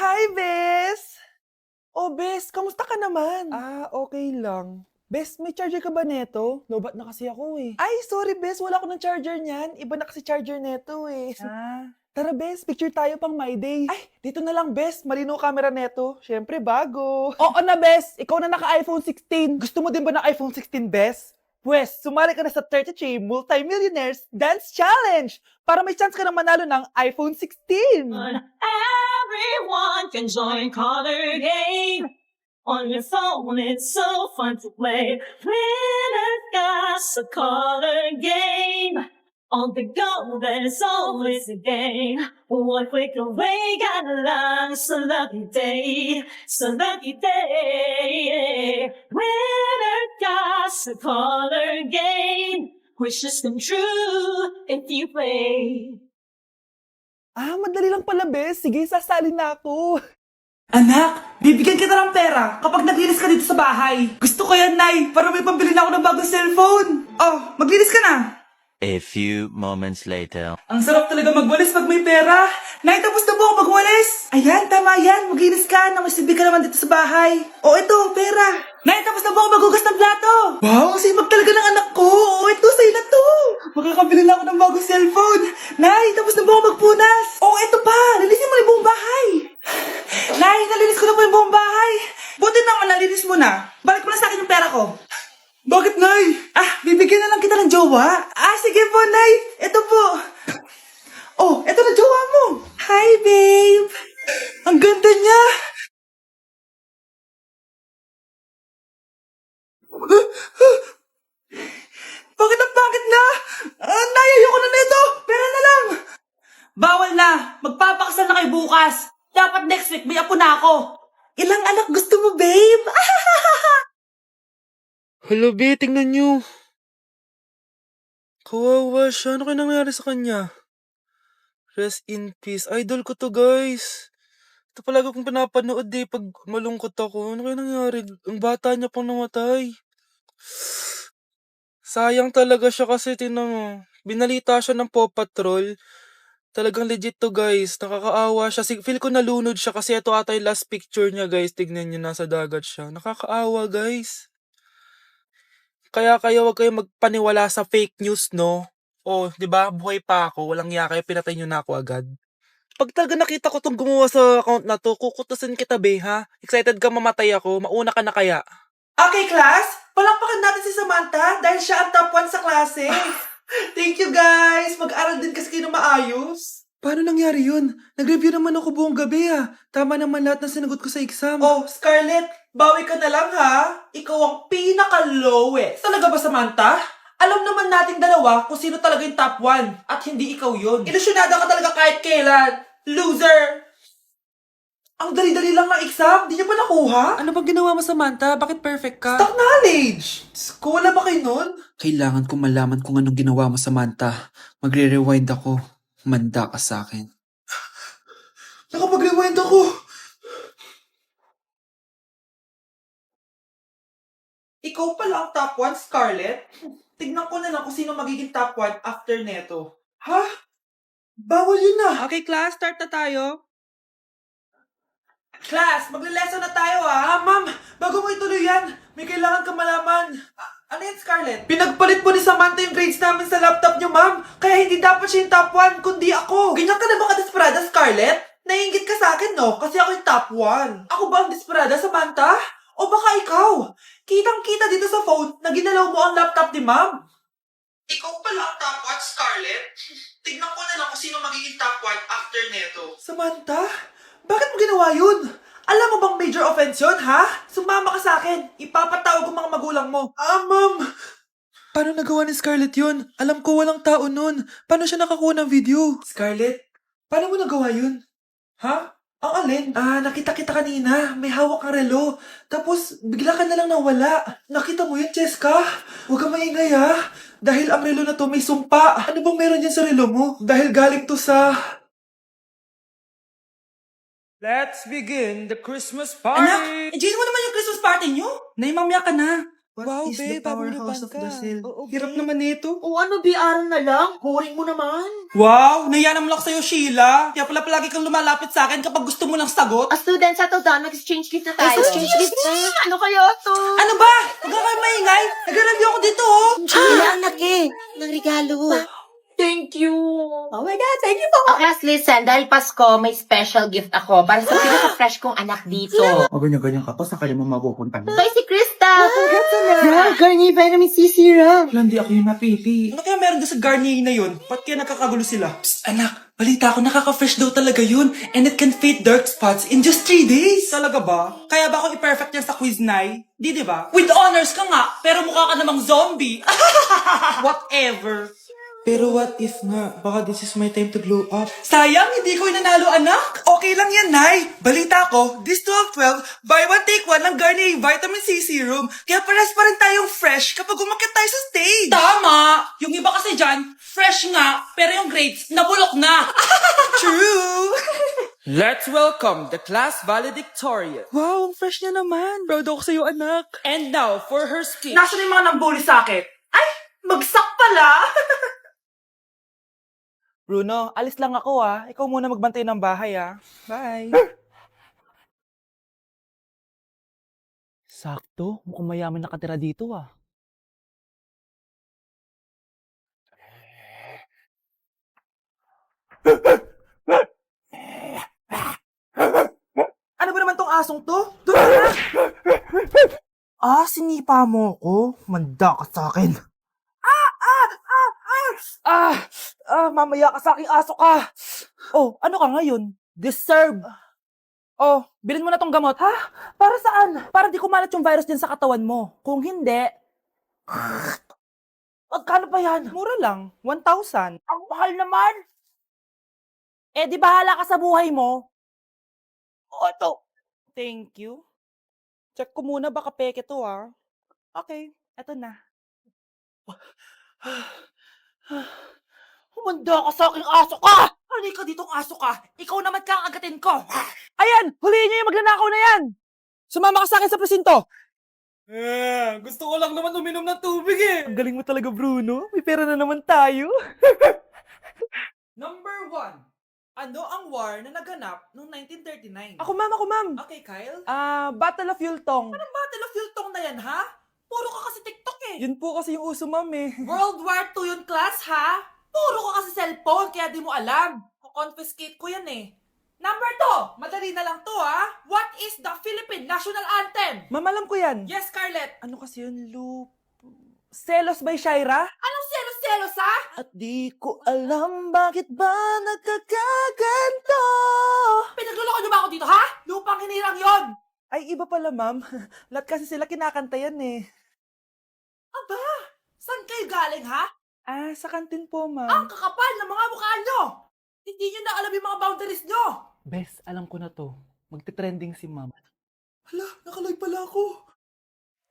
Hi, Bes! Oh, Bes, kamusta ka naman? Okay lang. Bes, may charger ka ba neto? Lobat na kasi ako eh. Ay, sorry, Bes, wala ko ng charger niyan. Iba na kasi charger neto eh. Tara Bes, picture tayo pang My Day. Ay, dito na lang, Bes. Malino camera neto. Siyempre, bago. Oo na Bes, ikaw na naka-iPhone 16. Gusto mo din ba ng iPhone 16, Bes? Pwes, sumali ka na sa 33 Multi-Millionaires Dance Challenge para may chance ka na manalo ng iPhone 16. Everyone can join color game. On your phone, it's so fun to play. Winner's got a color game. On the go, there's always a game. One click away, got a lot. It's a lucky day. It's a lucky day. Winner got a color game. Wishes come true if you play. Madali lang pala, Bes. Sige, sasali na ako. Anak, bibigyan kita ng pera kapag naglinis ka dito sa bahay. Gusto ko yan, Nay, para may pambili na ako ng bagong cellphone. Oh, maglinis ka na. A few moments later. Ang sarap talaga magwalis pag may pera. Nay, tapos na po ako magwalis. Ayan, tama yan. Maglinis ka na may silbi ka naman dito sa bahay. Oh, ito, pera. Nay, tapos na po ako maghugas ng plato. Wow, sipag talaga ng anak ko. Oh, ito, sa'yo na to. Makakabili na ako ng bagong cellphone. Nay, tapos na po ako magpunas. Oh, ito pa. Linisin mo na yung buong bahay. Nay, nalinis ko na po yung buong bahay. Buti naman nalinis mo na. Balik mo na sa akin yung pera ko. Bakit, Nay? Bibigyan na lang kita ng jowa. Sige po, Nay. Ito po. Oh, ito na jowa mo. Hi, babe. Ang ganda niya. Bakit ang pangit na? Nay, ayoko na nito. Pera na lang. Bawal na. Magpapakasal na kayo bukas. Dapat next week may apo na ako. Ilang anak gusto mo, babe? Hello, Be, tingnan nyo. Kawawa siya. Ano kaya nangyari sa kanya? Rest in peace. Idol ko to, guys. Ito palagi kong pinapanood pag malungkot ako. Ano kaya nangyari? Ang bata niya pang namatay. Sayang talaga siya kasi tinan mo. Binalita siya ng Paw Patrol. Talagang legit to, guys. Nakakaawa siya. Feel ko nalunod siya kasi ito ata yung last picture niya, guys. Tignan niyo, nasa dagat siya. Nakakaawa, guys. Kaya kayo wag kayo magpaniwala sa fake news, no? Oh, 'di ba? Buhay pa ako, walang iya kayo, pinatay niyo na ako agad. Pag talaga nakita ko tong gumawa sa account na to, kukutusin kita, be, ha? Excited ka mamatay ako, mauna ka na kaya. Okay, class. Palakpakan natin si Samantha dahil siya ang top 1 sa klase. Thank you, guys. Mag-aral din kasi kayo ng maayos. Paano nangyari yun? Nag-review naman ako buong gabi, ah. Tama naman lahat ng sinagot ko sa exam. Oh, Scarlett, bawi ka na lang, ha? Ikaw ang pinaka-lowest. Talaga ba, Samantha? Alam naman nating dalawa kung sino talaga yung top 1 at hindi ikaw yun. Ilusyonada ka talaga kahit kailan. Loser! Ang dali-dali lang ng exam, di niyo pa nakuha? Ano bang ginawa mo, Samantha? Bakit perfect ka? Stock knowledge! Wala ba kayo nun? Kailangan ko malaman kung anong ginawa mo, Samantha. Magre-rewind ako. Manda ka sa akin. Nakapag-rewind ako. Ikaw pala ang top 1, Scarlett? Tignan ko na lang kung sino magiging top 1 after neto. Ha? Bawal yun na. Okay, class, start na tayo. Class, magle-lesson na tayo ma'am, bago mo ituloy yan, may kailangan ka malaman. Ano yan, Scarlett? Pinagpalit po ni Samantha yung grades namin sa laptop niyo, ma'am. Kaya hindi dapat siya yung top 1, kundi ako. Ganyan ka na ba ka-desperada, Scarlett? Naiingit ka sa akin, no? Kasi ako yung top 1. Ako ba ang desperada, Samantha? O baka ikaw? Kitang-kita dito sa phone na ginalaw mo ang laptop ni ma'am. Ikaw pala ang top 1, Scarlett? Tignan ko na lang kung sino magiging top 1 after neto. Samantha? Bakit mo ginawa yun? Alam mo bang major offense yun, ha? Sumama ka sa akin. Ipapatawag ang mga magulang mo. Ma'am. Paano nagawa ni Scarlett yun? Alam ko walang tao nun. Paano siya nakakuha ng video? Scarlett, paano mo nagawa yun? Ha? Ang alin? Nakita kita kanina. May hawak kang relo. Tapos, bigla ka na lang nawala. Nakita mo yun, Cheska? Huwag kang maingay, ha? Dahil ang relo na to may sumpa. Ano bang meron yan sa relo mo? Dahil galing to sa... Let's begin the Christmas Anak, enjoy mo naman yung Christmas party nyo. Nay, mamaya ka na. What Wow, is the babe, bagong powerhouse ribbon of the ka. cell? Oo, Hirap babe. naman nito. O ano, BR na lang? Boring mo naman. Wow, naiya naman ako sa'yo, Sheila. Kaya pala palagi kang lumalapit sa akin kapag gusto mo lang sagot. A student, settle down. Mag-exchange gift na tayo. Exchange gift na. Ano kaya to? Ano ba? Huwag ka kayo maingay. Nag-review ako dito, oh. Inaanak eh. Ng regalo. Thank you. Oh my God, thank you po. Oh, class, listen. Dahil Pasko, may special gift ako para sa pinaka-fresh kong anak dito. O ganyan-ganyan ka pa, saan kaya mo mapupunta mo? Ito si Krista. Congrats na. Garnier Vitamin C Serum. Wala, hindi ako yung napili. Ano kaya meron doon sa Garnier na yun? Ba't kaya nakakagulo sila? Psst, anak, balita ko nakaka-fresh daw talaga yun. And it can fade dark spots in just 3 days. Talaga ba? Kaya ba ako i-perfect yan sa quiz, Nay? Di ba? With honors ka nga, pero mukha ka namang zombie. Whatever. Pero what if nga, baka this is my time to glow up. Sayang, hindi ko nanalo, anak. Okay lang yan, Nay. Balita ko, this 12-12, buy one take one ng Garnier Vitamin C Serum. Kaya pares pa rin tayong fresh kapag umakyat tayo sa stage. Tama! Yung iba kasi dyan, fresh nga, pero yung grades, nabulok na. True! Let's welcome the class valedictorian. Wow, ang fresh niya naman. Proud ako sa'yo, anak. And now, for her speech. Nasaan yung mga nambuli sa akin? Ay, bagsak pala! Bruno, alis lang ako ah. Ikaw muna magbantay ng bahay ah. Bye. Sakto, mukhang mayaman nakatira dito ah. Ano ba naman tong asong to? Doon ka na! Sinipa mo ko? Manda ka sa akin. Mamaya ka sa aking aso ka. Oh, ano ka ngayon? Deserve. Oh, bilhin mo na tong gamot. Ha? Para saan? Para di kumalat yung virus din sa katawan mo. Kung hindi, magkano pa yan? Mura lang, 1,000. Ang mahal naman. Eh, di bahala ka sa buhay mo. Oh, ito. Thank you. Check ko muna, baka peke to ah. Okay, eto na. Humanda ka sa aking aso ka! Halika ka ditong aso ka! Ikaw naman kakagatin ko! Ayan! Huliin niyo yung magnanakaw na yan! Sumama ka sa akin sa presinto! Gusto ko lang naman uminom ng tubig eh! Ang galing mo talaga, Bruno. May pera na naman tayo. Number 1. Ano ang war na naganap noong 1939? Ako, ma'am. Okay, Kyle? Battle of Yultong. Anong Battle of Yultong na yan, ha? Puro ka kasi TikTok eh! Yun po kasi yung uso, ma'am eh. World War II yun, class, ha? Puro ka kasi cellphone, kaya di mo alam. Kukonfiscate ko yan eh. Number 2. Madali na lang to, ha? What is the Philippine National Anthem? Ma'am, alam ko yan. Yes, Scarlett. Ano kasi yun, Selos by Shaira? Anong selos-selos, ha? At di ko alam bakit ba nagkakaganto. Pinagluloko niyo ba ako dito, ha? Lupang hinirang yon. Ay, iba pala, ma'am. Lahat kasi sila kinakanta yan eh. Aba, saan kayo galing, ha? Sa kantin po, Ang ma'am. kakapal ng mga mukha nyo! Hindi nyo na alam yung mga boundaries nyo! Bes, alam ko na to. Magte-trending si ma'am. Hala, nakalive pala ako.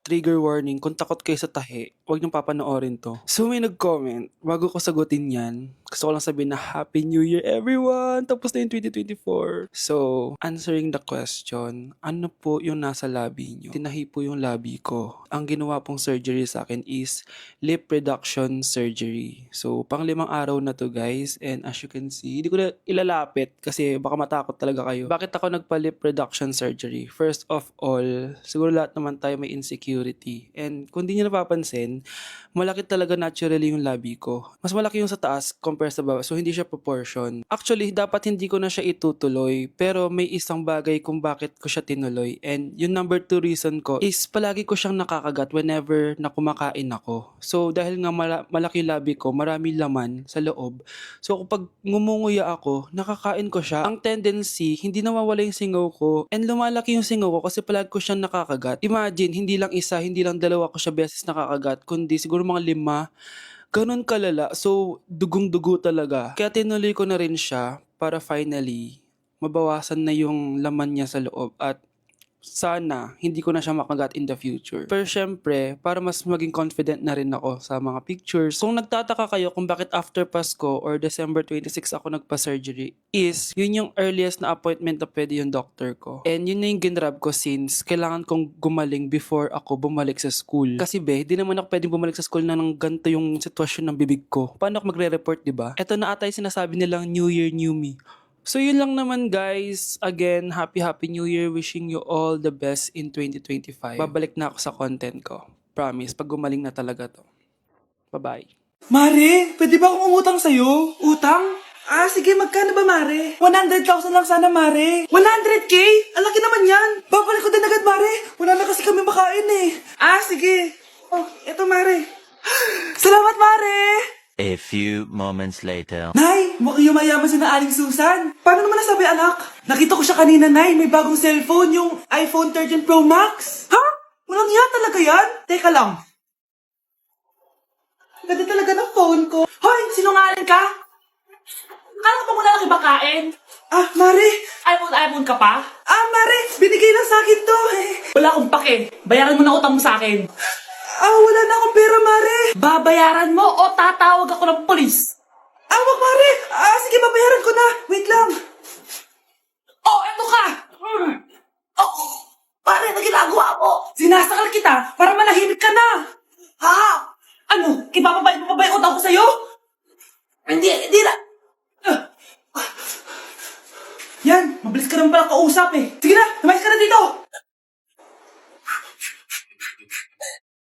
Trigger warning, kung takot kayo sa tahi, huwag niyong papanoorin to. So may nag-comment, bago ko sagutin yan, gusto ko lang sabihin na Happy New Year everyone! Tapos na yung 2024. So, answering the question, ano po yung nasa labi niyo? Tinahi po yung labi ko. Ang ginawa pong surgery sa akin is lip reduction surgery. So, pang 5 araw na to guys, and as you can see, hindi ko na ilalapit kasi baka matakot talaga kayo. Bakit ako nagpa-lip reduction surgery? First of all, siguro lahat naman tayo may insecurity. And kung di nyo napapansin, malaki talaga naturally yung labi ko. Mas malaki yung sa taas compare sa baba. So, hindi siya proportion. Actually, dapat hindi ko na siya itutuloy. Pero may isang bagay kung bakit ko siya tinuloy. And yung number 2 reason ko is palagi ko siyang nakakagat whenever na kumakain ako. So, dahil nga malaki yung labi ko, marami laman sa loob. So, kapag ngumunguya ako, nakakain ko siya. Ang tendency, hindi nawawala yung singaw ko. And lumalaki yung singaw ko kasi palagi ko siyang nakakagat. Imagine, hindi lang isa, hindi lang dalawa ko siya beses nakakagat, kundi siguro mga 5. Ganun kalala. So, dugong-dugo talaga. Kaya tinuloy ko na rin siya para finally mabawasan na yung laman niya sa loob at sana hindi ko na siya makagat in the future. Pero syempre, para mas maging confident na rin ako sa mga pictures. Kung nagtataka kayo kung bakit after Pasko or December 26 ako nagpa-surgery, is yun yung earliest na appointment na pwede yung doctor ko. And yun na yung ginrab ko since kailangan kong gumaling before ako bumalik sa school. Kasi di naman ako pwedeng bumalik sa school na nang ganito yung sitwasyon ng bibig ko. Paano ako magre-report, diba? Ito na ata yung sinasabi nilang New Year, New Me. So yun lang naman guys. Again, happy New Year. Wishing you all the best in 2025. Babalik na ako sa content ko. Promise, pag gumaling na talaga to. Bye-bye. Mare, pwede ba akong umutang sa'yo? Utang? Ah, sige, magkano ba, Mare? 100,000 lang sana, Mare. 100K? Ang laki naman yan. Babalik ko din agad, Mare. Wala na kasi kami makain eh. Ah, sige. Oh, eto, Mare. Salamat, Mare! A few moments later. Nay, mukhang yumayaman si na Aling Susan. Paano naman nasabi, anak? Nakita ko siya kanina, Nay. May bagong cellphone, yung iPhone 13 Pro Max. Ha? Walang iya talaga yan? Teka lang. Ganda talaga ng phone ko. Hoy, sinungaling ka? Kala ko ba muna lang ibakain? Ah, Mare. iPhone ka pa? Ah, Mare. Binigay lang sa akin to. Wala akong pake. Bayaran mo na utang mo sa akin. Ah, wala na akong pera, Mare. Babayaran mo o tatawag ako ng polis? Ah, wag, Mare. Ah, sige, babayaran ko na. Wait lang. Oh, eto ka. Oh, Mare, na ginagawa mo? Sinasakal kita para manahimik ka na. Ha? Ano? Kipapabay mo ba yung utang ko sa'yo? Hindi na. Yan, mabilis ka naman pala kausap eh. Sige na, lumayas ka na dito.